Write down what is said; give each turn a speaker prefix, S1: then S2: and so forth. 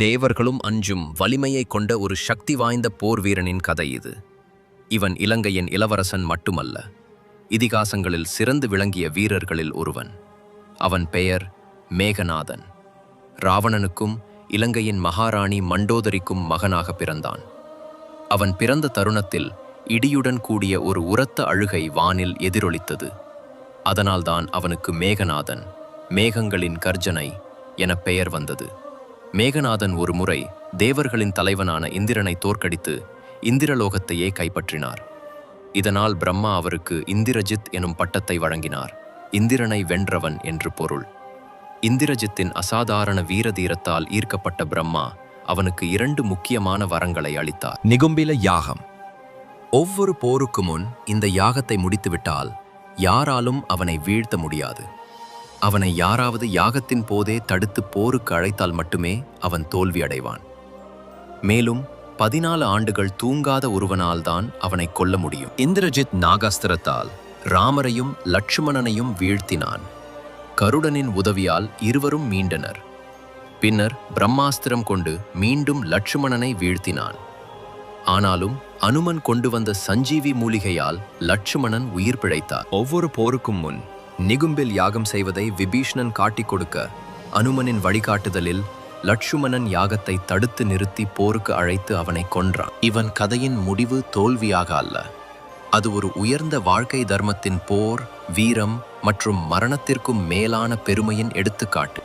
S1: தேவர்களும் அஞ்சும் வலிமையை கொண்ட ஒரு சக்தி வாய்ந்த போர் வீரனின் கதை இது. இவன் இலங்கையின் இளவரசன் மட்டுமல்ல, இதிகாசங்களில் சிறந்து விளங்கிய வீரர்களில் ஒருவன். அவன் பெயர் மேகநாதன். ராவணனுக்கும் இலங்கையின் மகாராணி மண்டோதரிக்கும் மகனாக பிறந்தான். அவன் பிறந்த தருணத்தில் இடியுடன் கூடிய ஒரு உரத்த அழுகை வானில் எதிரொலித்தது. அதனால்தான் அவனுக்கு மேகநாதன், மேகங்களின் கர்ஜனை என பெயர் வந்தது. மேகநாதன் ஒரு முறை தேவர்களின் தலைவனான இந்திரனை தோற்கடித்து இந்திரலோகத்தையே கைப்பற்றினார். இதனால் பிரம்மா அவருக்கு இந்திரஜித் எனும் பட்டத்தை வழங்கினார். இந்திரனை வென்றவன் என்று பொருள். இந்திரஜித்தின் அசாதாரண வீரதீரத்தால் ஈர்க்கப்பட்ட பிரம்மா அவனுக்கு 2 முக்கியமான வரங்களை அளித்தார். நிகும்பில யாகம். ஒவ்வொரு போருக்கு முன் இந்த யாகத்தை முடித்துவிட்டால் யாராலும் அவனை வீழ்த்த முடியாது. அவனை யாராவது யாகத்தின் போதே தடுத்து போருக்கு அழைத்தால் மட்டுமே அவன் தோல்வி அடைவான். மேலும் 14 ஆண்டுகள் தூங்காத ஒருவனால்தான் அவனை கொல்ல முடியும். இந்திரஜித் நாகாஸ்திரத்தால் ராமரையும் லட்சுமணனையும் வீழ்த்தினான். கருடனின் உதவியால் இருவரும் மீண்டனர். பின்னர் பிரம்மாஸ்திரம் கொண்டு மீண்டும் லட்சுமணனை வீழ்த்தினான். ஆனாலும் அனுமன் கொண்டு வந்த சஞ்சீவி மூலிகையால் லட்சுமணன் உயிர் பிழைத்தார். ஒவ்வொரு போருக்கும் முன் நிகும்பில் யாகம் செய்வதை விபீஷ்ணன் காட்டிக் கொடுக்க அனுமனின் வழிகாட்டுதலில் லட்சுமணன் யாகத்தை தடுத்து நிறுத்தி போருக்கு அழைத்து அவனை கொன்றான். இவன் கதையின் முடிவு தோல்வியாக அல்ல, அது ஒரு உயர்ந்த வாழ்க்கை தர்மத்தின் போர், வீரம் மற்றும் மரணத்திற்கும் மேலான பெருமையின் எடுத்துக்காட்டு.